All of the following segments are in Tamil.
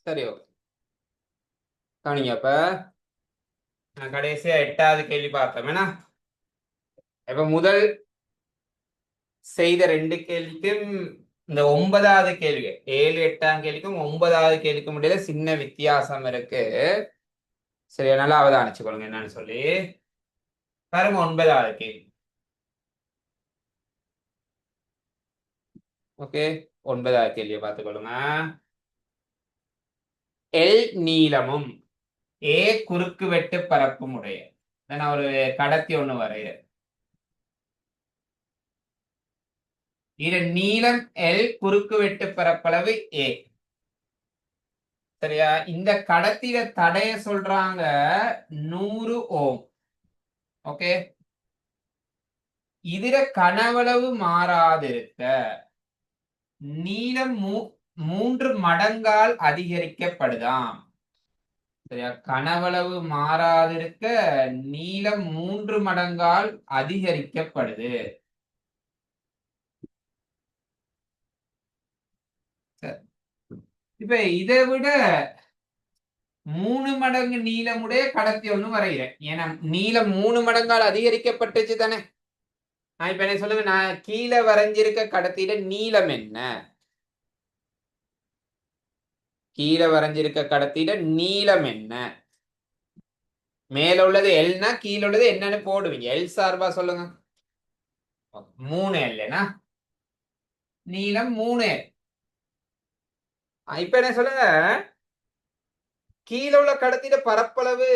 சரி, ஓகே. கவனிங்க அப்ப கடைசியா 8வது கேள்வி பார்த்தோம். என்ன இப்ப முதல் செய்த 2 கேள்விக்கும் இந்த 9வது கேள்வி 7 8ஆம் கேள்விக்கும் 9வது கேள்விக்கும் இடையில சின்ன வித்தியாசம் இருக்கு. சரி, நல்லா அவதானிச்சுக்கொள்ளுங்க என்னன்னு சொல்லி. பாருங்க 9வது கேள்வி. ஓகே, 9வது கேள்வியை பார்த்துக்கொள்ளுங்க. எல் நீளமும் ஏ குறுக்கு வெட்டு பரப்பும் உடைய நான் ஒரு கடத்தி ஒண்ணு வரைகிறேன். இது நீளம் எல் குறுக்கு வெட்டு பரப்பளவு ஏ. சரியா? இந்த கடத்தில தடைய சொல்றாங்க 100 ஓம். ஓகே, இதுல கனவளவு மாறாதிருக்க நீளம் 3 மடங்கால் அதிகரிக்கப்படுதாம். சரியா? கனவளவு மாறாதிருக்க நீளம் 3 மடங்கால் அதிகரிக்கப்படுது. இப்ப இதை விட 3 மடங்கு நீளமுடைய கடத்தி ஒண்ணு வரைகிறேன். ஏன்னா நீளம் 3 மடங்கால் அதிகரிக்கப்பட்டுச்சு தானே. நான் இப்ப என்ன சொல்லுங்க, நான் கீழே வரைஞ்சிருக்க கடத்தியில நீளம் என்ன? கீழே வரைஞ்சிருக்க கடத்தியில நீளம் என்ன? மேல உள்ளது எல்னா கீழே உள்ளது என்னன்னு போடுவீங்க. எல் சார்பா சொல்லுங்க. 3 எல்னா நீளம் 3 எல். இப்ப என்ன சொல்லுங்க, கீழே உள்ள கடத்தியில பரப்பளவு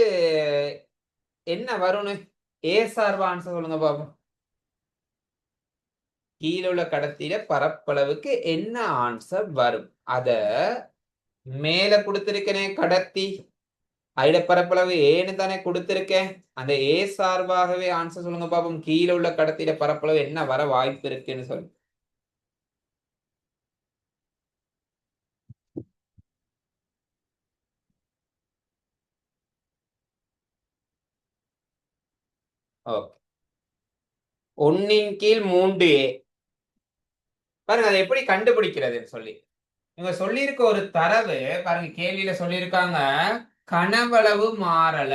என்ன வரும்னு ஏ சார்பா ஆன்சர் சொல்லுங்க பாப்போம். கீழே உள்ள கடத்தியில பரப்பளவுக்கு என்ன ஆன்சர் வரும்? அத மேல கொடுத்திருக்கேன் கடத்தி அயிட பரப்பளவு ஏன்னு தானே கொடுத்திருக்கேன். அந்த ஏ சார்பாகவே ஆன்சர் சொல்லுங்க பாப்போம். கீழே உள்ள கடத்தியில பரப்பளவு என்ன வர வாய்ப்பு இருக்குன்னு சொல்லு. Okay, 1/3A. பாருங்க அதை எப்படி கண்டுபிடிக்கிறதுன்னு சொல்லி இவங்க சொல்லியிருக்க ஒரு தரவு. பாருங்க கேள்வியில சொல்லியிருக்காங்க கனவளவு மாறல,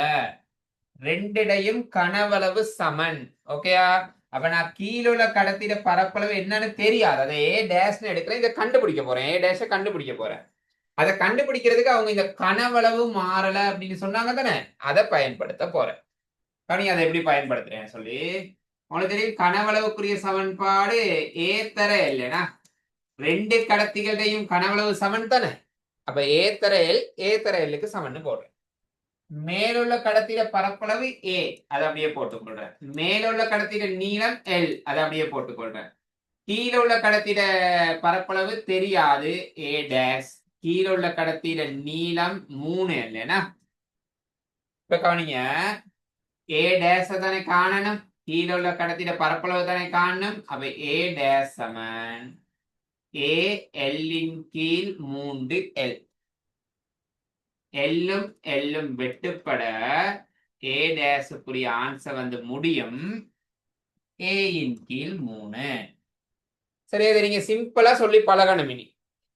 ரெண்டிடையும் கனவளவு சமன். ஓகேயா? அப்ப நான் கீழே உள்ள கடத்திட பரப்பளவு என்னன்னு தெரியாது. அதை ஏ டேஷ்னு எடுக்கிறேன், இதை கண்டுபிடிக்க போறேன். ஏ டேஷ கண்டுபிடிக்க போறேன். அதை கண்டுபிடிக்கிறதுக்கு அவங்க இந்த கனவளவு மாறல அப்படின்னு சொன்னாங்க தானே, அதை பயன்படுத்த போறேன். கனி அதை எப்படி பயன்படுத்துறேன் சொல்லி உங்களுக்கு தெரியும். கனவளவுக்குரிய சமன்பாடு ஏ தர இல்லைனா 2 கடத்திகளையும் கனவளவு சமன் தானே. அப்ப ஏ தர எல் ஏ தர எல்லுக்கு சமன் போடுறேன். மேலுள்ள கடத்தில பரப்பளவு ஏ, அதை அப்படியே போட்டுக்கொள்றேன். மேலுள்ள கடத்தில நீளம் எல், அதை அப்படியே போட்டுக்கொள்றேன். கீழே உள்ள கடத்திட பரப்பளவு தெரியாது ஏ டேஷ். கீழே உள்ள கடத்திட நீளம் 3 இல்லைனா. இப்ப கவனிங்க, ஏ டேஷ தானே காணணும், கீழே உள்ள கடத்திட பரப்பளவு தானே காணணும். அப்ப ஏ டேஷ் சமன் ஏ எல்லின் கீழ் 3 எல். எல்லும் எல்லும் வெட்டுப்பட ஏ டேஷுக்குரிய ஆன்சர் வந்து முடியும் ஏ இன் கீழ் 3. சரியா? இதை நீங்க சிம்பிளா சொல்லி பழகணும். இனி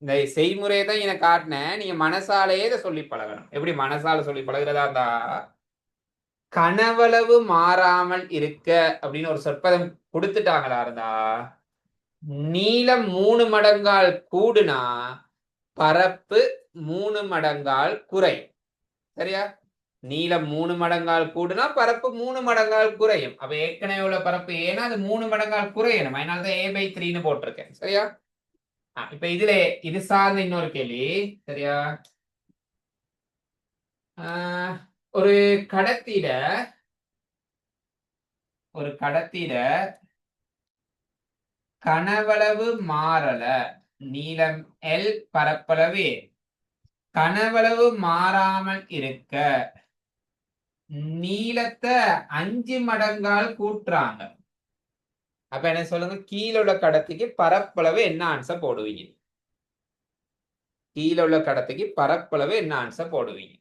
இந்த செய்முறையை தான் எனக்கு காட்டினேன், நீங்க மனசாலேயே இதை சொல்லி பழகணும். எப்படி மனசால சொல்லி பழகிறதா இருந்தா, கனவளவு மாறாமல் இருக்க அப்படின்னு ஒரு சொற்பதம் கொடுத்துட்டாங்களா இருந்தா, நீளம் 3 மடங்கால் கூடுனா பரப்பு 3 மடங்கால் குறையும். சரியா? நீளம் 3 மடங்கால் கூடுனா பரப்பு 3 மடங்கால் குறையும். அப்ப ஏற்கனவே உள்ள பரப்பு ஏன்னா அது 3 மடங்கால் குறையணும். அதனாலதான் A/3 போட்டிருக்கேன். சரியா? இப்ப இதுல இது சார்ந்த இன்னொரு கேள்வி. சரியா? ஒரு கடத்திட கனவளவு மாறல, நீளம் எல் பரப்பளவு கனவளவு மாறாமல் இருக்க நீளத்தை 5 மடங்கால் கூட்டுறாங்க. அப்ப என்ன சொல்லுங்க, கீழே உள்ள கடத்திக்கு பரப்பளவு என்ன ஆன்சர் போடுவீங்க? கீழே உள்ள கடத்திக்கு பரப்பளவு என்ன ஆன்சர் போடுவீங்க?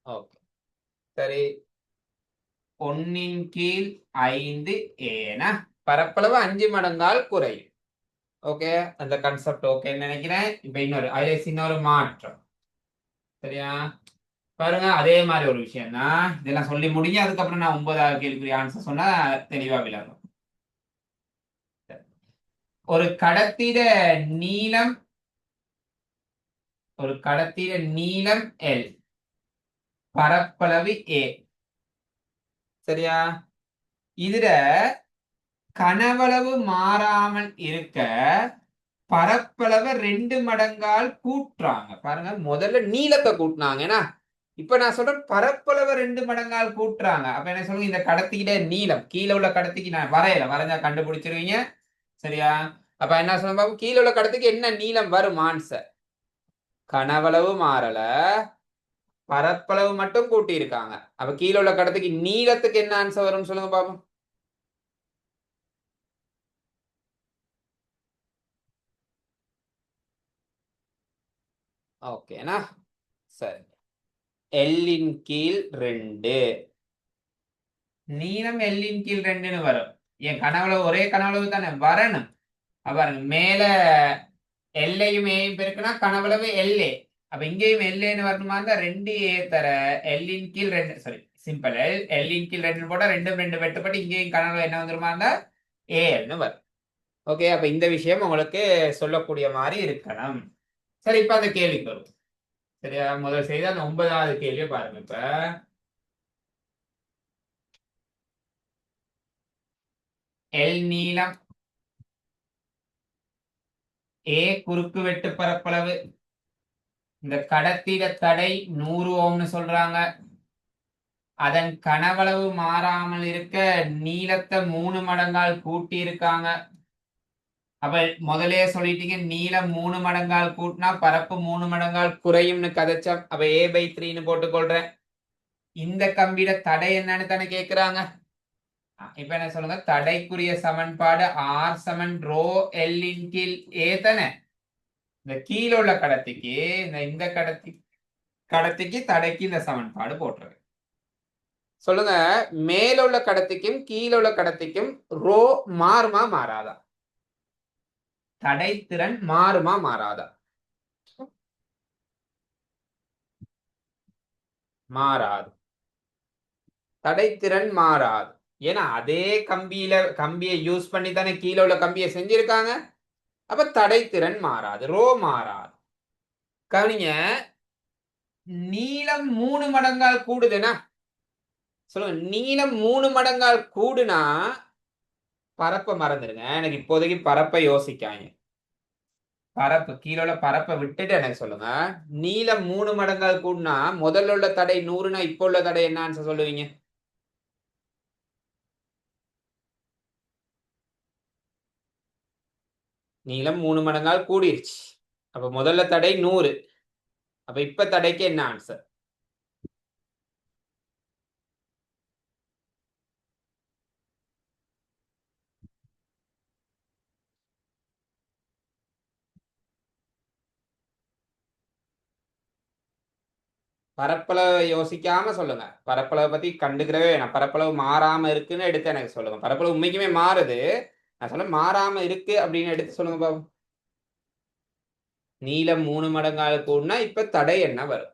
ஓகே, சரி. 1 கீழ் 5 ஏனா பரப்பளவு 5 மடங்கால் குறையும். ஓகே, அந்த கான்செப்ட் ஓகேன்னு நினைக்கிறேன். இப்ப இன்னொரு மாற்றம். சரியா? பாருங்க, அதே மாதிரி ஒரு விஷயம் தான். இதெல்லாம் சொல்லி முடிஞ்சு அதுக்கப்புறம் நான் 9வது கேள்விக்குரிய ஆன்சர் சொன்னா தெளிவா விளங்கும். ஒரு கடத்திட நீளம் L, பரப்பளவு A. சரியா? இதுல கனவளவு மாறாமல் இருக்க பரப்பளவை 2 மடங்கால் கூட்டுறாங்க. பாருங்க, முதல்ல நீளத்தை கூட்டினாங்க. ஏன்னா இப்ப நான் சொல்றேன் பரப்பளவை 2 மடங்கால் கூட்டுறாங்க. அப்ப என்ன சொல்லுங்க, இந்த கடத்திக்கிட்ட நீளம், கீழே உள்ள கடத்திக்கு நான் வரைஞ்சா கண்டுபிடிச்சிருவீங்க. சரியா? அப்ப என்ன சொல்ல, கீழே உள்ள கடத்திக்கு என்ன நீளம் வரும் ஆன்சர்? கனவளவு மாறல, பரப்பளவு மட்டும் கூட்டி இருக்காங்க. அப்ப கீழே உள்ள கடத்திக்கு நீளத்துக்கு என்ன ஆன்சர் வரும் சொல்லுங்க பாப்போம். ஓகேனா, சரி. L கீழ் 2, நீளம் L கீழ் 2ன்னு வரும். என் கனவளவு ஒரே கனவளவு தானே வரணும். பாருங்க, மேல எல்லையும் ஏயும் பெருக்குனா கனவளவு LA. அப்ப இங்கேயும் எல்ஏன்னு வரணுமா இருந்தா 2A தர L கீழ் 2, சாரி சிம்பிள், L கீழ் 2 போட்டா 2 வெட்டுப்பட்டு இங்கேயும் கனவளவு என்ன வந்துருமா இருந்தா ALன்னு வரும். ஓகே, அப்ப இந்த விஷயம் உங்களுக்கு சொல்லக்கூடிய மாதிரி இருக்கணும். சரி, இப்ப அந்த கேள்விக்கு வரும். சரியா? முதல் செய்த அந்த 9வது கேள்வியை பாருங்க. இப்ப L நீளம், A குறுக்கு வெட்டு பரப்பளவு, இந்த கடத்திட தடை 100 ஓம்னு சொல்றாங்க. அதன் கனவளவு மாறாமல் இருக்க நீளத்தை 3 மடங்கால் கூட்டி இருக்காங்க. அப்ப முதலே சொல்லிட்டீங்க, நீளம் 3 மடங்கால் கூட்டினா பரப்பு 3 மடங்கால் குறையும்னு கதைச்சோம். அப்ப A/3ன்னு போட்டுக்கொள்றேன். இந்த கம்பியில தடை என்னன்னு தானே கேக்குறாங்க. இப்ப என்ன சொல்லுங்க, தடைக்குரிய சமன்பாடு R சமன் ரோ L கீழ் A தானே. இந்த கீழே உள்ள கடத்திக்கு இந்த கடத்திக்கு தடைக்கு இந்த சமன்பாடு போட்டுருவேன். சொல்லுங்க, மேல உள்ள கடத்திக்கும் கீழே உள்ள கடத்திக்கும் ரோ மாறுமா மாறாதா? தடைத்திறன் மாறுமா மாறாதா? மாறாது. தடைத்திறன் மாறாது. ஏன்னா அதே கம்பியை யூஸ் பண்ணி தானே கீழே உள்ள கம்பியை செஞ்சிருக்காங்க. அப்ப தடைத்திறன் மாறாது, ரோ மாறாது. கவனிங்க, நீளம் 3 மடங்கால் கூடுதுன்னா சொல்லுங்க, நீளம் 3 மடங்கால் கூடுனா பரப்பை மறந்துடுங்க. எனக்கு இப்போதைக்கு பரப்பை யோசிக்காங்க. பரப்பு கீழே உள்ள பரப்பை விட்டுட்டு எனக்கு சொல்லுங்க, நீளம் 3 மடங்கால் கூடுனா முதல்ல உள்ள தடை 100னா இப்போ உள்ள தடை என்னன்னு சொல்லுவீங்க? நீளம் 3 மடங்கால் கூடிருச்சு. அப்ப முதல்ல தடை 100. அப்ப இப்ப தடைக்கு என்ன ஆன்சர்? பரப்பளவை யோசிக்காம சொல்லுங்க. பரப்பளவை பத்தி கண்டுக்கிறவே வேணாம். பரப்பளவு மாறாம இருக்குன்னு எடுத்து எனக்கு சொல்லுங்க. பரப்பளவு உண்மைக்குமே மாறுது, நான் சொல்ல மாறாம இருக்கு அப்படின்னு எடுத்து சொல்லுங்க பாபு. நீளம் 3 மடங்கால் கூடுனா இப்ப தடை என்ன வரும்?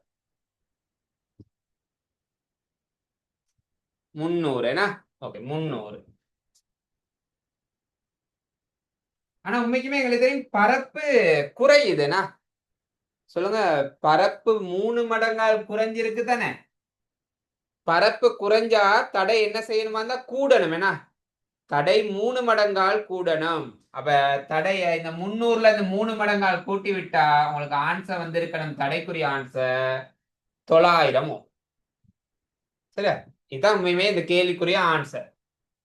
300. ஏன்னா ஓகே 300. ஆனா உண்மைக்குமே எங்களுக்கு தெரியும் பரப்பு குறையுதுன்னா சொல்லுங்க, பரப்பு 3 மடங்கால் குறைஞ்சிருக்கு தானே. பரப்பு குறைஞ்சா தடை என்ன செய்யணுமா இருந்தா கூடணும். என்ன தடை 3 மடங்கால் கூடணும். அப்ப தடைய இந்த 300ல இந்த 3 மடங்கால் கூட்டி விட்டா உங்களுக்கு ஆன்சர் வந்திருக்கணும். தடைக்குரிய ஆன்சர் 900. சரியா? இதுதான் உண்மையுமே இந்த கேள்விக்குரிய ஆன்சர்.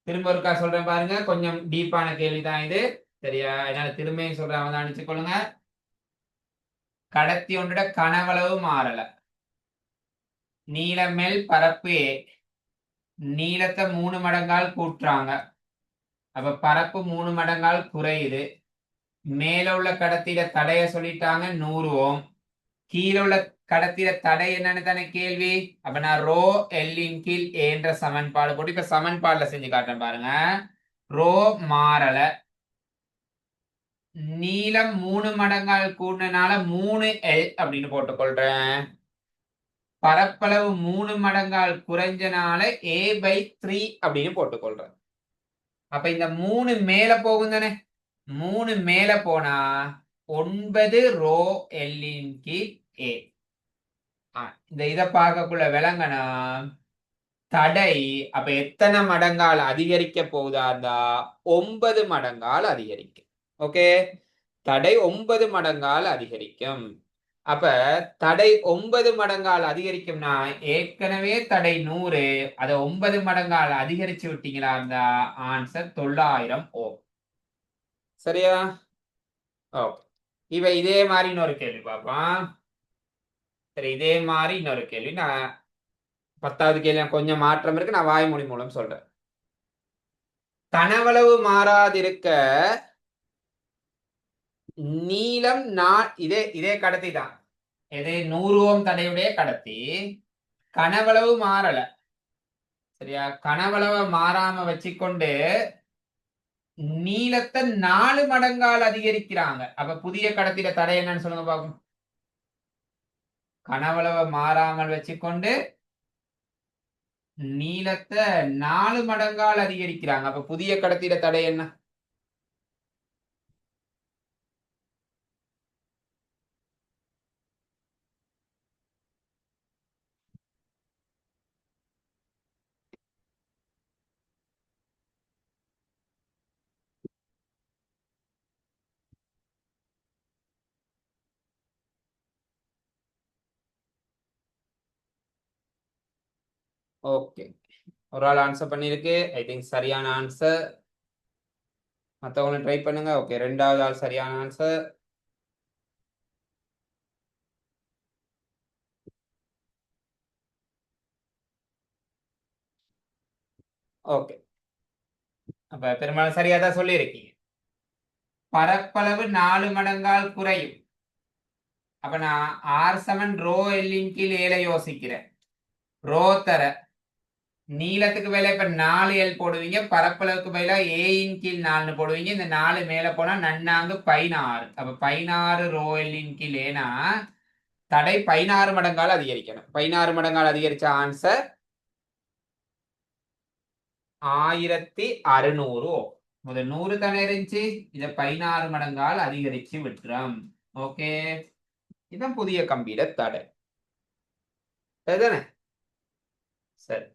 திரும்ப ஒருக்கா சொல்றேன் பாருங்க, கொஞ்சம் டீப்பான கேள்விதான் இது. சரியா? என்னால திரும்பியும் சொல்றேன், அவதானிச்சு கொள்ளுங்க. கடத்தி ஒன்றோட கனவளவு மாறல, நீளமேல் பரப்பு A, நீளத்தை 3 மடங்கால் கூட்டுறாங்க. அப்ப பரப்பு 3 மடங்கால் குறையுது. மேல உள்ள கடத்திட தடைய சொல்லிட்டாங்க 100 ஓம். கீழே உள்ள கடத்திய தடை என்னன்னு தானே கேள்வி. அப்ப நான் ரோ எல்லின் கீழ் ஏன்ற சமன்பாடு போட்டு இப்ப சமன்பாடுல செஞ்சு காட்டுறேன் பாருங்க. ரோ மாறல, நீளம் 3 மடங்கால் கூடினால 3L அப்படின்னு போட்டுக்கொள்றேன். பரப்பளவு 3 மடங்கால் குறைஞ்சனால A/3 அப்படின்னு போட்டுக்கொள்றேன். அப்ப இந்த 3 மேல போகும் தானே, 3 மேல போனா 9 ரோ எல்லின் கீழ் A. இந்த இதை பார்க்கக்குள்ள விளங்கனா தடை அப்ப எத்தனை மடங்கால் அதிகரிக்க போகுதாந்தா 9 மடங்கால் அதிகரிக்கும். ஓகே, தடை 9 மடங்கால் அதிகரிக்கும். அப்ப தடை 9 மடங்கால் அதிகரிக்கும்னா ஏற்கனவே தடை 100, அதை 9 மடங்கால் அதிகரிச்சு விட்டீங்களா இருந்தா ஆன்சர் 900 ஓம். சரியா? ஓகே, இவ இதே மாதிரி இன்னொரு கேள்வி பார்ப்போம். சரி, இதே மாதிரி இன்னொரு கேள்வி. நான் 10வது கேள்வி கொஞ்சம் மாற்றம் இருக்கு, நான் வாய்மொழி மூலம் சொல்றேன். கனவளவு மாறாதிருக்க நீளம் இதே இதே கடத்தி தான், இதே 100 ஓம் தடையுடைய கடத்தி. கனவளவு மாறல, சரியா? கனவளவை மாறாம வச்சுக்கொண்டு நீளத்தை 4 மடங்கால் அதிகரிக்கிறாங்க. அப்ப புதிய கடத்தில தடை என்னன்னு சொல்லுங்க பாப்போம். கனவளவை மாறாமல் வச்சுக்கொண்டு நீளத்தை 4 மடங்கால் அதிகரிக்கிறாங்க. அப்ப புதிய கடத்தில தடை என்ன? ஓகே, ஒரு ஆள் ஆன்சர் பண்ணிருக்கு. ஐ திங்க் சரியான ஆன்சர். மற்றவங்க ட்ரை பண்ணுங்க. ஓகே, 2வது ஆள் சரியான ஆன்சர். ஓகே, அப்ப பெரும்பாலும் சரியா தான் சொல்லியிருக்கீங்க. பரப்பளவு 4 மடங்கால் குறையும். அப்ப நான் R7 ரோ எல்லின் கீழ் 7 யோசிக்கிறேன். ரோ தர நீளத்துக்கு மேல இப்ப 4L போடுவீங்க, பரப்பளவுக்கு மேல A கீழ் 4 போடுவீங்க. இந்த 4 மேல போனா நன்னாங்கு 16. அப்ப 16 ரோ எல்லின் கீழ் ஏனா தடை 16 மடங்கால் அதிகரிக்கணும். 16 மடங்கால் அதிகரிச்ச ஆன்சர் 1600. முதல் 100 தானே இருந்துச்சு, இதை 16 மடங்கால் அதிகரிச்சு விட்டுறோம். ஓகே, இதான் புதிய கம்பியில தடை. சரிதானே? சரி,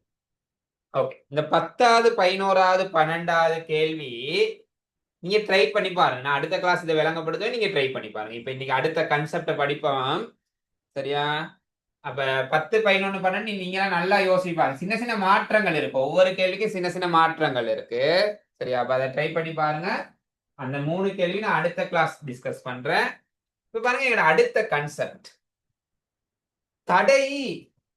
ஓகே. இந்த 10வது 11வது 12வது கேள்வி நீங்க ட்ரை பண்ணி பாருங்க. நான் அடுத்த கிளாஸ் இதை விளங்கப்படுத்த நீங்க ட்ரை பண்ணி பாருங்க. இப்ப இன்னைக்கு அடுத்த கன்செப்டை படிப்போம். சரியா? அப்ப 10, 11, 12 நீங்க நல்லா யோசிப்பாங்க. சின்ன சின்ன மாற்றங்கள் இருக்கு, ஒவ்வொரு கேள்விக்கும் சின்ன சின்ன மாற்றங்கள் இருக்கு. சரியா? அப்ப அதை ட்ரை பண்ணி பாருங்க. அந்த 3 கேள்வி நான் அடுத்த கிளாஸ் டிஸ்கஸ் பண்றேன். இப்ப பாருங்க, எங்களோட அடுத்த கன்செப்ட் தடை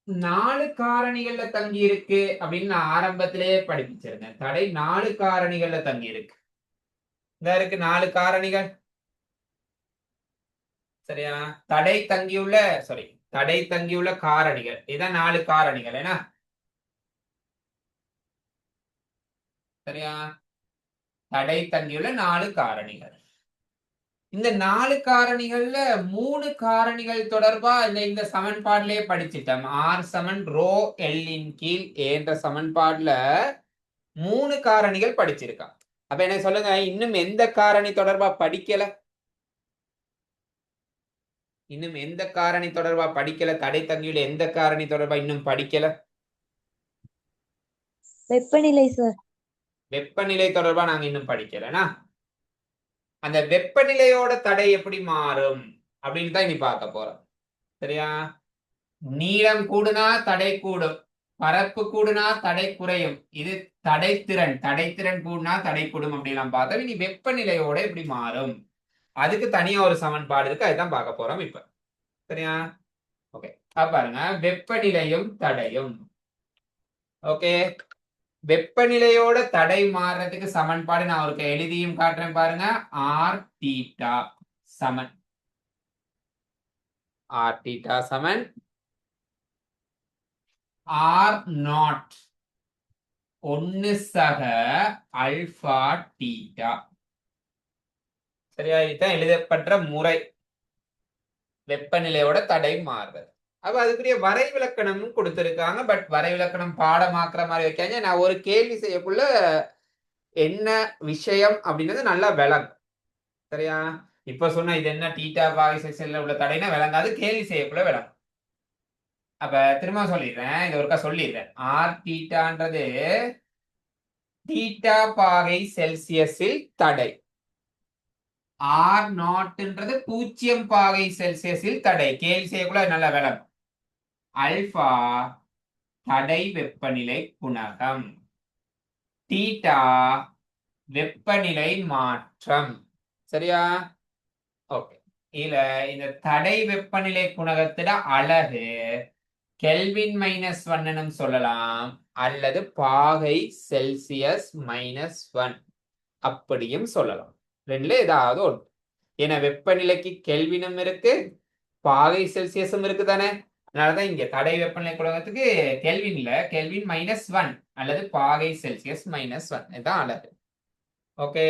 4 காரணிகள்ல தங்கி இருக்கு அப்படின்னு நான் ஆரம்பத்திலேயே படிப்பிச்சிருந்தேன். தடை 4 காரணிகள்ல தங்கி இருக்கு. இந்த இருக்கு 4 காரணிகள். சரியா? தடை தங்கியுள்ள தடை தங்கியுள்ள காரணிகள், இதான் 4 காரணிகள். ஏன்னா சரியா, தடை தங்கியுள்ள 4 காரணிகள். இந்த 4 காரணிகள்ல 3 காரணிகள் தொடர்பா இந்த சமன்பாட்டிலேயே படிச்சிட்டோம். R7 ரோ எல்லின் கீழ் என்ற சமன்பாடுல 3 காரணிகள் படிச்சிருக்கான். அப்ப என்ன சொல்லுங்க, இன்னும் எந்த காரணி தொடர்பா படிக்கல? இன்னும் எந்த காரணி தொடர்பா படிக்கல? தடை தங்கியுள்ள எந்த காரணி தொடர்பா இன்னும் படிக்கல? வெப்பநிலை சார். வெப்பநிலை தொடர்பா நாங்க இன்னும் படிக்கலனா, அந்த வெப்பநிலையோட தடை எப்படி மாறும் அப்படின்னு தான் இனி பார்க்க போறோம். சரியா? நீளம் கூடுனா தடை கூடும், பரப்பு கூடுனா தடை குறையும். இது தடைத்திறன் கூடுனா தடை கூடும் அப்படிலாம் பார்த்தோம். இனி வெப்பநிலையோட எப்படி மாறும், அதுக்கு தனியா ஒரு சமன்பாடு இருக்கு, அதுதான் பார்க்க போறோம் இப்ப. சரியா? ஓகே, பாருங்க, வெப்பநிலையும் தடையும். ஓகே, வெப்பநிலையோட தடை மாறுறதுக்கு சமன்பாடு நான் ஒரு எழுதியும் காட்டுறேன் பாருங்க. ஆர் தீட்டா சமன் ஆர் தீட்டா சமன் ஆர் நாட் 1 சக அல்பா தீட்டா. சரியா? இதுதான் எழுதப்பட்ட முறை, வெப்பநிலையோட தடை மாறுதல். அப்ப அதுக்குரிய வரைவிலக்கணமும் கொடுத்திருக்காங்க. பட் வரைவிலக்கணம் பாடமாக்குற மாதிரி வைக்காங்க. நான் ஒரு கேள்வி செய்யக்குள்ள என்ன விஷயம் அப்படின்றது நல்லா விளங்கும். சரியா? இப்ப சொன்ன இது என்ன தீட்டா பாகை செல்ல உள்ள தடைனா விளங்காது, கேள்வி செய்யக்குள்ள விளங்கும். அப்ப திரும்ப சொல்லிடுறேன், இது ஒருக்கா சொல்லிடுறேன். ஆர் தீட்டான்றது தீட்டா பாகை செல்சியஸில் தடை. ஆர் நாட்ன்றது 0 பாகை செல்சியஸில் தடை. கேள்வி செய்யக்குள்ள நல்லா விளங்கும். அல்பா தடை வெப்பநிலை குணகம், தீட்டா வெப்பநிலை மாற்றம். சரியா? ஓகே. இதுல இந்த தடை வெப்பநிலை குணகத்திட அலகு கெல்வின் -1 சொல்லலாம், அல்லது பாகை செல்சியஸ் -1 அப்படியும் சொல்லலாம். ரெண்டுல ஏதாவது ஒன்று. ஏன்னா வெப்பநிலைக்கு கெல்வினும் இருக்கு, பாகை செல்சியஸும் இருக்கு தானே. அதனாலதான் இங்க தடை வெப்பநிலை குணகத்துக்கு கெல்வின் இல்ல, கெல்வின் -1 அல்லது பாகை செல்சியஸ் -1 இதுதான் அலகு. ஓகே,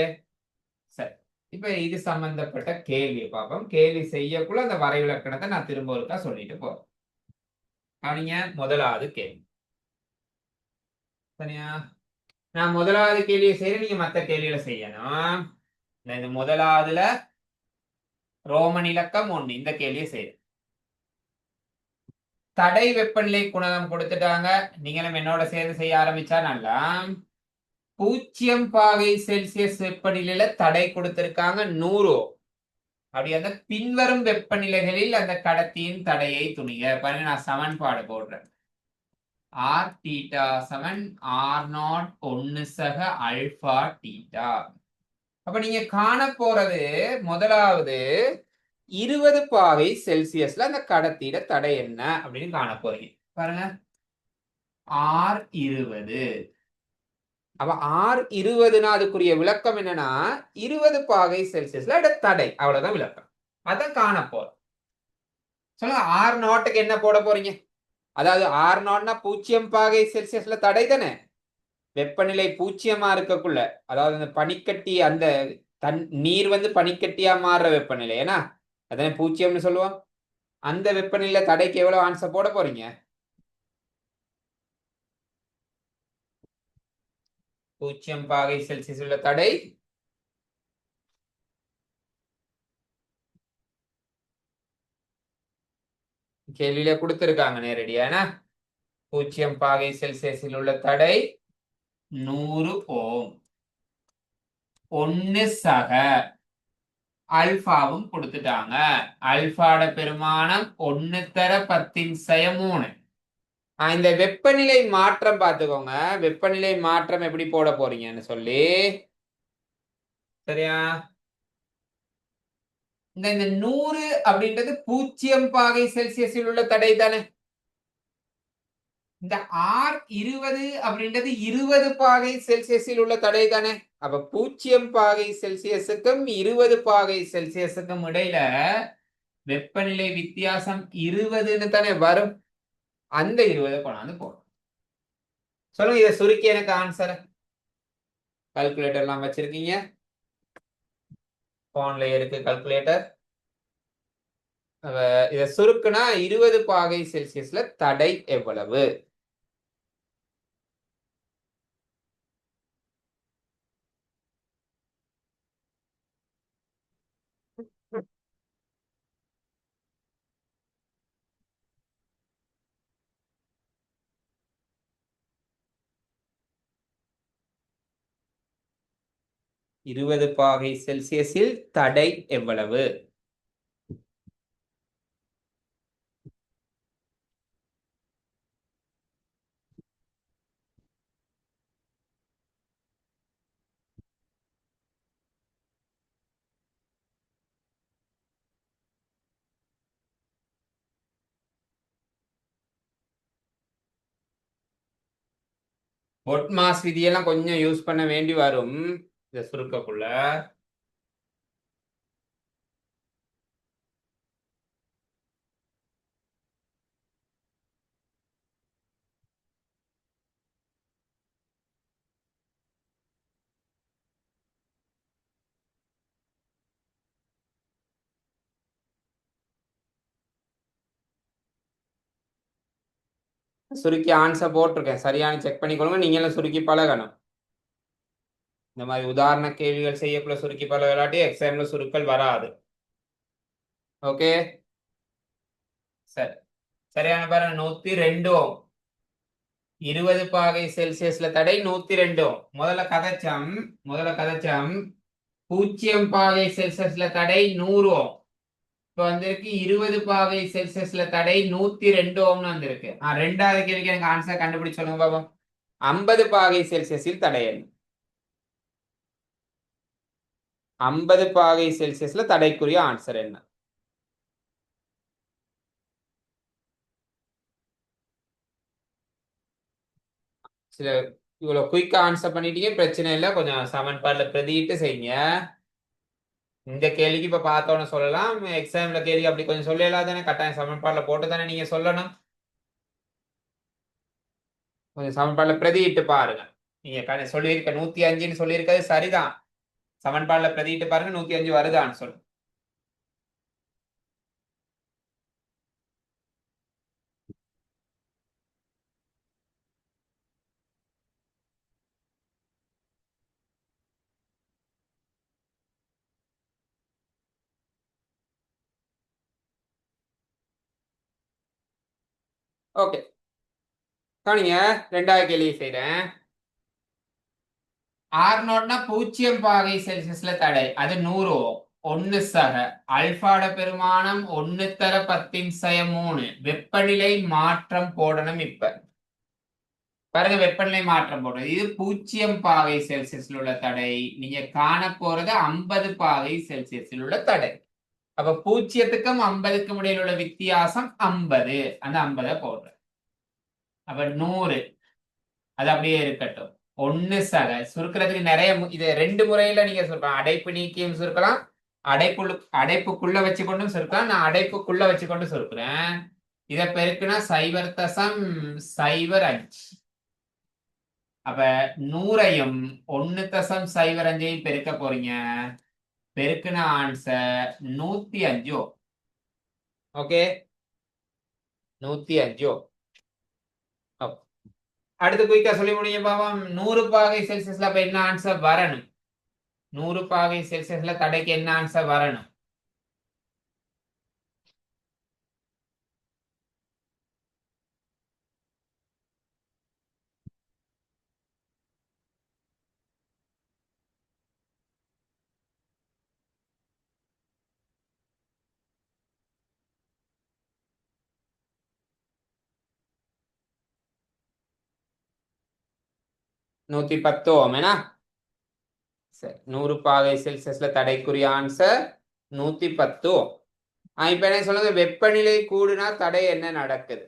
சரி. இப்ப இது சம்பந்தப்பட்ட கேள்வியை பார்ப்போம். கேள்வி செய்யக்குள்ள அந்த வரைவிலக்கணத்தை நான் திரும்ப ஒருக்கா சொல்லிட்டு போறேன். கவனிங்க, முதலாவது கேள்வி. சரியா? நான் முதலாவது கேள்வியை செய்ய, நீங்க மற்ற கேள்விகளை செய்யணும். இந்த முதலாவதுல ரோமன் இலக்கம் 1 இந்த கேள்வியை செய்யுது. தடை வெப்பநிலை குணகம் கொடுத்துட்டாங்க. நீங்களும் என்னோட சேர்ந்து செய்ய ஆரம்பிச்சா நல்லா. 0 பாகை செல்சியஸ் வெப்பநிலையில தடை கொடுத்திருக்காங்க 100. அப்படி அந்த பின்வரும் வெப்பநிலைகளில் அந்த கடத்தியின் தடையை துணிக. பாருங்க, நான் சமன்பாடு போடுறேன். ஆர் தீட்டா சமன் ஆர் நாட் 1 சக அல்பா தீட்டா. அப்ப நீங்க காண போறது முதலாவது 20 பாகை செல்சியஸ்ல அந்த கடத்திட தடை என்ன அப்படின்னு காண போறீங்க. பாருங்க, ஆர் 20. அப்ப ஆர் 20னா அதுக்குரிய விளக்கம் என்னன்னா 20 பாகை செல்சியஸ்ல தடை, அவ்வளவுதான் விளக்கம். அதான் காண போறோம். சொல்லுங்க, ஆர் நாட்டுக்கு என்ன போட போறீங்க? அதாவது ஆர் நாட்னா 0 பாகை செல்சியஸ்ல தடை தானே. வெப்பநிலை 0 இருக்கக்குள்ள, அதாவது அந்த பனிக்கட்டி, அந்த நீர் பனிக்கட்டியா மாறுற வெப்பநிலை ஏன்னா அதானே 0ன்னு சொல்லுவோம். அந்த வெப்பநிலை தடைக்கு எவ்வளவு ஆன்சர் போட போறீங்க? 0 பாகை செல்சியஸ் உள்ள தடை கேள்வியில கொடுத்திருக்காங்க நேரடியான. 0 பாகை செல்சியஸில் உள்ள தடை 100 ஓம். 1 சக அல்பாவும் கொடுத்துட்டாங்க. அல்பாட பெருமானம் 1 தர 10⁻3. இந்த வெப்பநிலை மாற்றம் பார்த்துக்கோங்க. வெப்பநிலை மாற்றம் எப்படி போட போறீங்கன்னு சொல்லி. சரியா? இந்த 100 அப்படின்றது 0 பாகை செல்சியஸில் உள்ள தடை தானே. இந்த ஆர் 20 அப்படின்றது 20 பாகை செல்சியஸில் உள்ள தடை தானே. அப்ப 0 பாகை செல்சியஸுக்கும் 20 பாகை செல்சியஸுக்கும் இடையில வெப்பநிலை வித்தியாசம் 20ன்னு தானே வரும். அந்த 20 கொண்டாந்து போடும். சொல்லுங்க, இதை சுருக்கி எனக்கு ஆன்சர். கால்குலேட்டர் எல்லாம் வச்சிருக்கீங்க, போன்ல இருக்கு கால்குலேட்டர். இதை சுருக்குனா 20 பாகை செல்சியஸ்ல தடை எவ்வளவு? இருபது பாகை செல்சியஸில் தடை எவ்வளவு? பொட்மாஸ் விதியெல்லாம் கொஞ்சம் யூஸ் பண்ண வேண்டி வரும் இதை சுருக்கக்குள்ள. சுருக்கி ஆன்சர் போட்டிருக்கேன், சரியான செக் பண்ணிக்கொள்ளுங்க. நீங்களும் சுருக்கி பழகணும். இந்த மாதிரி உதாரண கேள்விகள் செய்யக்குள்ள சுருக்கி பழகலாட்டி எக்ஸாம்ல சுருக்கல் வராது. ஓகே, சரி. சரியான பாருங்க, 102 ஓம். 20 பாகை செல்சியஸ்ல தடை 102 ஓம். முதல்ல கதைச்சம் 0 பாகை செல்சியஸ்ல தடை 100 ஓம். இப்ப வந்திருக்கு 20 பாகை செல்சியஸ்ல தடை 102 ஓம்னு வந்திருக்கு. ரெண்டாவது கேள்விக்கு எனக்கு ஆன்சர் கண்டுபிடிச்சு சொல்லுங்க பாபா. 50 பாகை செல்சியஸில் தடை என்ன? 50 பாகை செல்சியஸ்ல தடைக்குரிய ஆன்சர் என்ன? சில இவ்வளவு குயிக்கா ஆன்சர் பண்ணிட்டீங்க, பிரச்சனை இல்லை. கொஞ்சம் சமன்பாடுல பிரதிட்டு செய்யுங்க. இந்த கேள்விக்கு இப்ப பார்த்தோன்னு சொல்லலாம், எக்ஸாம்ல கேள்வி அப்படி கொஞ்சம் சொல்லலாம் தானே, கட்டாயம் சமன்பாடுல போட்டு தானே நீங்க சொல்லணும். கொஞ்சம் சமன்பாடுல பிரதிட்டு பாருங்க. நீங்க சொல்லியிருக்க 105ன்னு சொல்லியிருக்கிறது சரிதான். சமன்பாடுல பிரதிட்டு பாருங்க, 105 வருதான்னு சொல்லு. ஓகே, கவனிங்க. ரெண்டாவது கேள்வி செய்றேன். ஆர்னோட்னா 0 பாகை செல்சியஸ்ல தடை, அது 100 ஓம். 1 சக அல்பாட பெருமானம் 1 தர 10⁻3 வெப்பநிலை மாற்றம் போடணும். இப்ப பாருங்க, வெப்பநிலை மாற்றம் போடுறது இது 0 பாகை செல்சியஸில் உள்ள தடை. நீங்க காண போறது 50 பாகை செல்சியஸில் உள்ள தடை. அப்ப 0க்கும் 50க்கும் இடையில உள்ள வித்தியாசம் 50. அந்த 50 போடுறேன். அப்ப 100 அது அப்படியே இருக்கட்டும். 1 சக சுருக்கிறதுக்கு நிறைய இது ரெண்டு முறையில நீங்க சுருக்கலாம். அடைப்பு நீக்கியும் சுருக்கலாம், அடைப்புக்குள்ள வச்சு கொண்டும் சுருக்கலாம். நான் அடைப்புக்குள்ள வச்சு கொண்டு சுருக்குறேன். இதை பெருக்குனா 0.05. அப்ப 100ஐயும் 1.05ஐயும் பெருக்க போறீங்க. பெருக்குன ஆன்சர் 105. ஓகே, 105. அடுத்து குயிக்கா சொல்லி முடியும் பாவம். 100 பாகை செல்சியஸ்ல அப்ப என்ன ஆன்சர் வரணும்? 100 பாகை செல்சியஸ்ல தடைக்கு என்ன ஆன்சர் வரணும்? நூத்தி 10 ஓமேனா? சரி, 100 பாகை செல்சியஸ்ல தடைக்குரிய ஆன்சர் 110. இப்ப என்ன சொல்லுங்க, வெப்பநிலை கூடுனா தடை என்ன நடக்குது?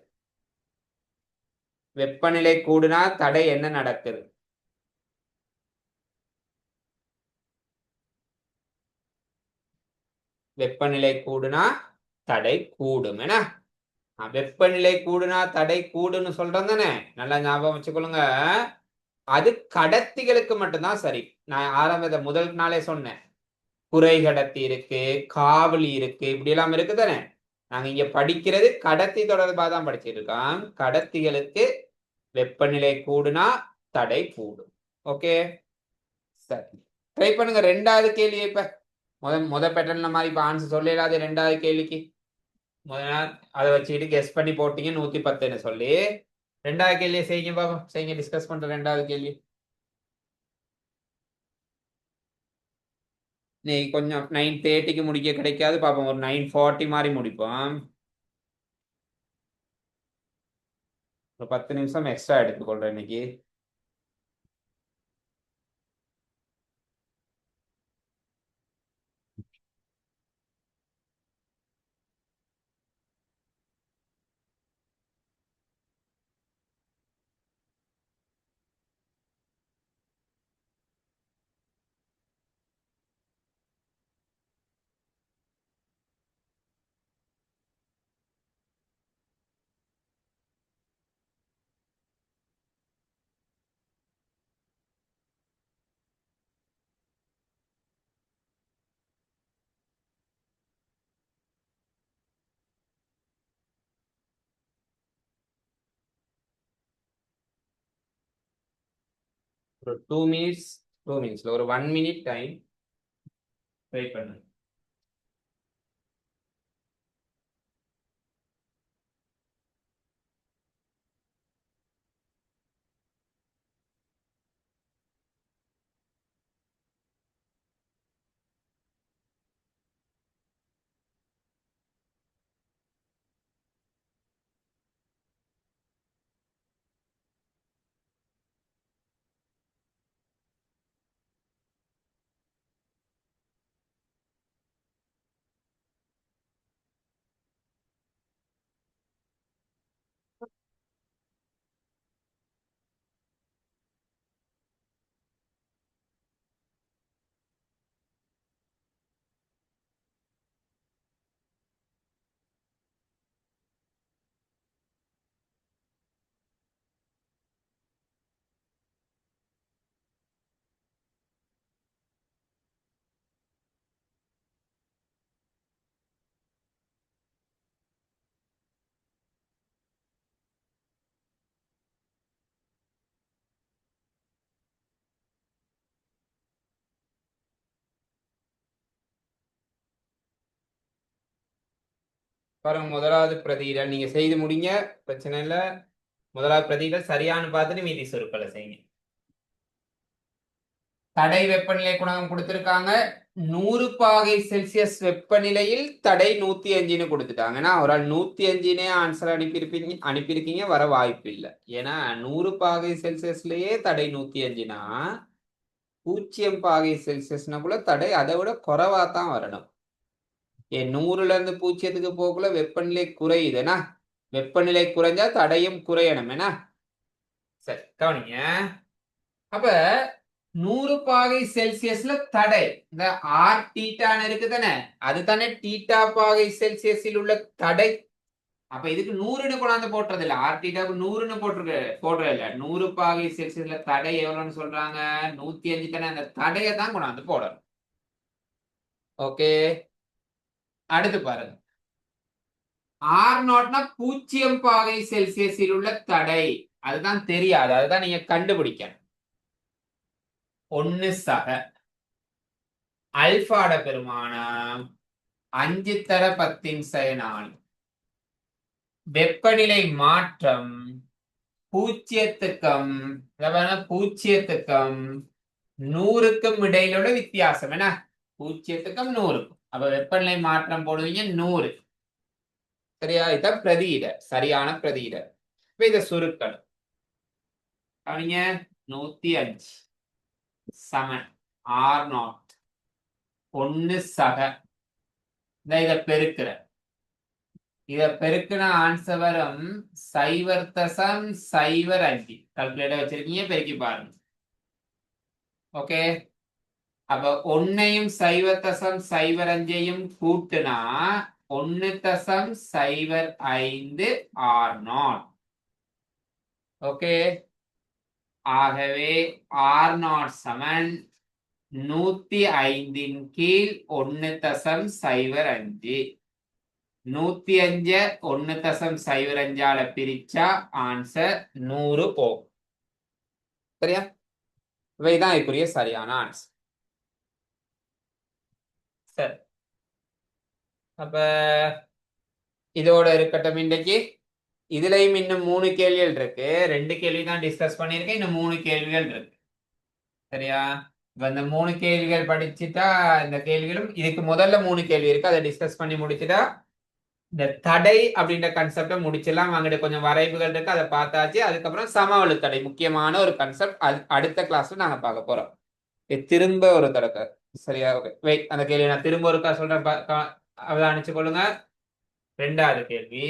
வெப்பநிலை கூடுனா தடை என்ன நடக்குது? வெப்பநிலை கூடுனா தடை கூடும். என்ன? வெப்பநிலை கூடுனா தடை கூடுன்னு சொல்றோம் தானே, நல்லா ஞாபகம் வச்சுக்கொள்ளுங்க. அது கடத்திகளுக்கு மட்டும்தான் சரி. நான் ஆரம்பத்தை முதல் நாளே சொன்னேன், குறை கடத்தி இருக்கு, காவலி இருக்கு, இப்படி எல்லாம் இருக்கு தானே. நாங்க இங்க படிக்கிறது கடத்தி தொடர்பாக தான் படிச்சிட்டு இருக்கோம். கடத்திகளுக்கு வெப்பநிலை கூடுனா தடை கூடும். ஓகே, சரி. ட்ரை பண்ணுங்க ரெண்டாவது கேள்வி. இப்ப முத பேட்டர்ன்ல மாதிரி இப்ப ஆன்சர் சொல்லலாது. ரெண்டாவது கேள்விக்கு முதல் நாள் அதை வச்சுக்கிட்டு கெஸ் பண்ணி போட்டீங்க 110ன்னு சொல்லி. ரெண்டாவது கேள்வியை செய்யுங்க பாபா, செய்யுங்க. டிஸ்கஸ் பண்ற ரெண்டாவது கேள்வி. நீ கொஞ்சம் 9:30க்கு முடிக்க கிடைக்காது பாப்போம், ஒரு 9:40 மாதிரி முடிப்போம். ஒரு 10 நிமிஷம் எக்ஸ்ட்ரா எடுத்துக்கொள்றேன் இன்னைக்கு. ஒரு 2 மினிட்ஸ் 2 மினிட்ஸ்ல ஒரு 1 மினிட் டைம் வெயிட் பண்ணுங்க. பாருங்க, முதலாவது பிரதியிடல் நீங்க செய்து முடிங்க, பிரச்சனை இல்லை. முதலாவது பிரதியிடல் சரியானு பார்த்துட்டு மீதி சொற்களை செய்யுங்க. தடை வெப்பநிலை குணகம் கொடுத்திருக்காங்க. 100 °C வெப்பநிலையில் தடை 105ன்னு கொடுத்துட்டாங்கன்னா ஒரு ஆள் 105னே ஆன்சர் அனுப்பியிருக்கீங்க, வர வாய்ப்பு இல்லை. ஏன்னா 100 °C தடை 105னா 0 °C தடை அதை விட குறைவா தான் வரணும். 100ல இருந்து 0க்கு போக்குள்ள வெப்பநிலை குறையுதுன்னா வெப்பநிலை குறைஞ்சா தடையும் குறையணும். என்ன சரி கவனிங்க. அப்ப 100 தடை இந்த ஆர் டீட்டான்னு இருக்கு தானே, அது தானே டீட்டா பாகை செல்சியஸில் உள்ள தடை. அப்ப இதுக்கு 100ன்னு கொண்டாந்து போட்டுறது இல்ல, ஆர் டீட்டாவுக்கு 100ன்னு போடுறது இல்ல. 100 °C தடை எவ்வளவுன்னு சொல்றாங்க, 105 தானே, அந்த தடையை தான் கொண்டாந்து போடணும். ஓகே, அடுத்து பாருங்க. R0னா 0 °C உள்ள தடை, அதுதான் தெரியாது, அதுதான் நீங்க கண்டுபிடிக்கணும். 1 சக அல்பாட பெருமானம் 5^10⁴. வெப்பநிலை மாற்றம் 0க்கும் 100க்கும் இடையிலுள்ள வித்தியாசம். என்ன 0க்கும் 100க்கும். அப்ப வெப்பநிலை மாற்றம் போடுவீங்க 100. சரியா, இதான் பிரதியிட, சரியான பிரதியிட. இப்ப இத சுருக்கணும். அவங்க 105 சமன் R0 1 சக இத பெருக்கிற, இத பெருக்கின ஆன்சர் வரும் 0.05. கால்குலேட்டர் வச்சிருக்கீங்க, பெருக்கி பாருங்க. ஓகே, அப்ப 1ஐயும் 0.05ஐயும் கூட்டுனா 1.05 R0. ஓகே, ஆகவே R0 சமன் 105 கீழ் 1.05. 105 1.05 பிரிச்சா ஆன்சர் 100 போகும். சரியா, இவைதான் இதுக்குரிய சரியான ஆன்சர். சரி, அப்ப இதோட இருக்கட்டும். இன்றைக்கு இதுலயும் இன்னும் 3 கேள்விகள் இருக்கு. 2 கேள்வி தான் டிஸ்கஸ் பண்ணியிருக்கேன், இன்னும் 3 கேள்விகள் இருக்கு. சரியா, இப்ப இந்த 3 கேள்விகள் படிச்சுட்டா, இந்த கேள்விகளும் இதுக்கு முதல்ல 3 கேள்வி இருக்கு, அதை டிஸ்கஸ் பண்ணி முடிச்சுட்டா இந்த தடை அப்படின்ற கன்செப்டை முடிச்சிடலாம். அங்கிட்ட கொஞ்சம் வரைவுகள் இருக்கு, அதை பார்த்தாச்சு. அதுக்கப்புறம் சமவெளி தடை, முக்கியமான ஒரு கன்செப்ட், அடுத்த கிளாஸ்ல நாங்க பார்க்க போறோம். திரும்ப ஒரு தடவை. சரியா, ஓகே, வெயிட், அந்த கேள்வி நான் திரும்ப ஒருக்கா சொல்றேன், அவதானிச்சு கொள்ளுங்க. 2வது கேள்வி,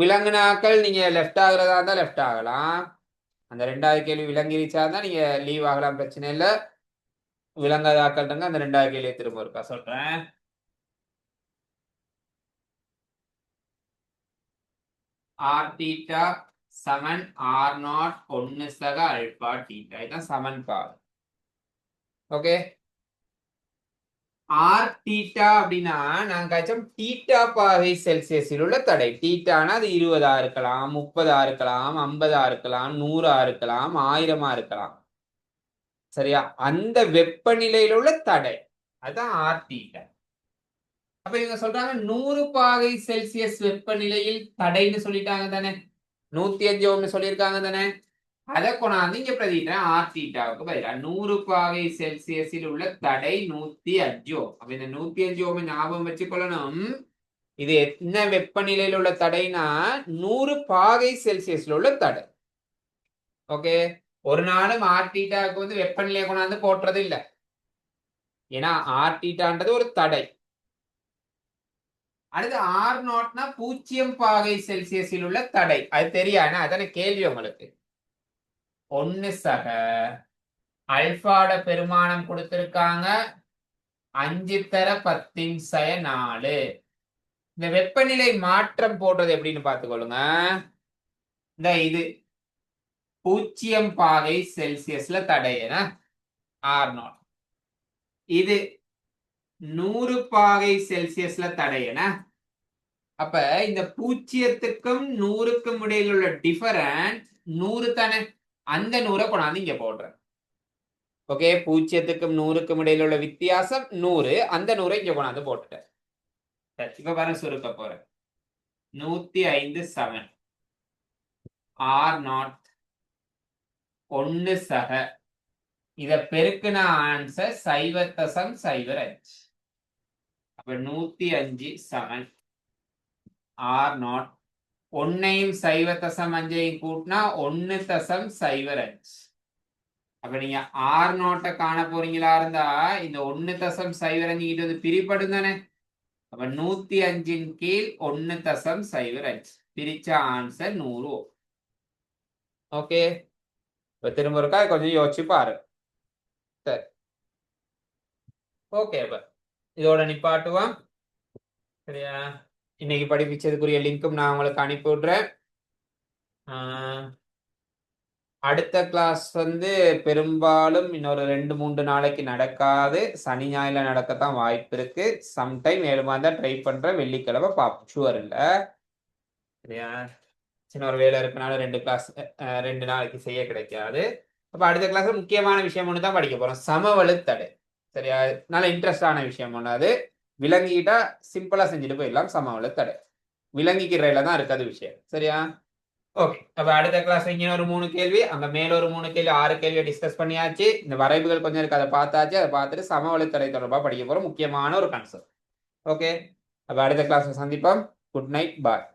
விலங்குனாக்கள் நீங்க லெஃப்ட் ஆகுறதா இருந்தா லெஃப்ட் ஆகலாம். அந்த 2வது கேள்வி விலங்கிருச்சா இருந்தா நீங்க லீவ் ஆகலாம், பிரச்சனை இல்லை. விலங்காதாக்கள் அந்த 2வது கேள்வியை திரும்ப இருக்கா சொல்றேன். ஆர் தீட்டா சமன் R0 1 சக அல்பா தீட்டா, இதுதான் சமன்பாடு. ஓகே, ஆர் தீட்டா அப்படின்னா நாங்க தீட்டா பாகை செல்சியஸில் உள்ள தடை. தீட்டானா அது 20 இருக்கலாம், 30 இருக்கலாம், 50 இருக்கலாம், 100 இருக்கலாம், 1000 இருக்கலாம். சரியா? அந்த வெப்பநிலையில உள்ள தடை அதான் ஆர் தீட்டா. அப்ப இவங்க சொல்றாங்க 100 பாகை செல்சியஸ் வெப்பநிலையில் தடைன்னு சொல்லிட்டாங்க தானே, 105 ஓம்னு சொல்லியிருக்காங்க தானே. அதை கொண்டாந்து இங்க பிரதிட்டேன் ஆர் தீட்டாவுக்கு பதிலா 100 பாகை செல்சியஸில் உள்ள தடை 105 ஓம். அப்ப இந்த 105 ஓம் ஞாபகம் வச்சுக்கொள்ளணும். இது என்ன வெப்பநிலையில் உள்ள தடைனா 100 பாகை செல்சியஸ்ல உள்ள தடை. ஓகே, ஒரு நாளும் ஆர் தீட்டாவுக்கு வந்து வெப்பநிலையை கொண்டாந்து போட்டுறது இல்லை. ஏன்னா ஆர் தீட்டான்றது ஒரு தடை. அடுத்து ஆர் நாட்னா 0 பாகை செல்சியஸில் உள்ள தடை. அது தெரியாது, அதான கேள்வி உங்களுக்கு. 1 சக அல்பாட பெருமானம் கொடுத்திருக்காங்க 5 தர 10⁴. இந்த வெப்பநிலை மாற்றம் போடுறது எப்படின்னு பார்த்துக்கொள்ளுங்க. இந்த இது 0 பாகை செல்சியஸ்ல தடையனா ஆர் நாட், இது 100 பாகை செல்சியஸ்ல தடையனா. அப்ப இந்த 0க்கும் 100க்கும் இடையில உள்ள டிஃபரன்ஸ் 100 தானே, அந்த 100 கொண்டாந்து இங்க போடுறேன். ஓகே, 0க்கும் 100க்கும் இடையில உள்ள வித்தியாசம் 100, அந்த 100 இங்க கொண்டாந்து போட்டுட்டேன். இப்ப பாருங்க, சுருக்க போறேன். 105 7 ஆர் நாட் 1 சக இத பெருக்குன ஆன்சர் 0.05. அப்ப 105 7 ஆர் நாட் 1ஐயும் 0.5ஐயும் கூட்டினா 1.05. அப்ப நீங்க ஆர் நாட்டை காண போறீங்களா இருந்தா இந்த 1.05 கிட்ட வந்து பிரிப்படும் தானே. அப்ப 105 கீழ் 1.05 பிரிச்ச ஆன்சர் 100. ஓகே, இப்ப திரும்ப இருக்கா கொஞ்சம் யோசிச்சு பாரு. சரி, ஓகே, இப்ப இதோட நிப்பாட்டுவான். சரியா? இன்னைக்கு படிப்பிச்சதுக்குரிய லிங்க்கும் நான் உங்களுக்கு அனுப்பி விடுறேன். அடுத்த கிளாஸ் வந்து பெரும்பாலும் இன்னொரு 2-3 நாளைக்கு நடக்காது. சனி ஞாயிறுல நடக்கத்தான் வாய்ப்பு இருக்கு. சம்டைம் 7 தான் ட்ரை பண்றேன். வெள்ளிக்கிழமை பார்ப்போம், ஷுவர் இல்லை. சரியா? சின்ன ஒரு வேலை இருக்கனால 2 கிளாஸ் 2 நாளைக்கு செய்ய கிடைக்காது. அப்ப அடுத்த கிளாஸ்ல முக்கியமான விஷயம் ஒன்று தான் படிக்க போறோம், சமவெளுத்தடை. சரியா? நல்ல இன்ட்ரெஸ்டான விஷயம் ஒன்று. அது விளங்கிட்டா சிம்பிளா செஞ்சுட்டு போயிடலாம். சமவெளுத்தடை விளங்கிக்கிறதுல தான் இருக்காது விஷயம். சரியா? ஓகே, அப்ப அடுத்த கிளாஸ் இங்க ஒரு 3 கேள்வி, அங்க மேல ஒரு 3 கேள்வி, 6 கேள்வியை டிஸ்கஸ் பண்ணியாச்சு. இந்த வரைவுகள் கொஞ்சம் இருக்கு, அதை பார்த்தாச்சு. அதை பார்த்துட்டு சமவெளுத்தடை தொடர்பாக படிக்க போறோம், முக்கியமான ஒரு கான்செப்ட். ஓகே, அப்ப அடுத்த கிளாஸ் சந்திப்போம். குட் நைட், பாய்.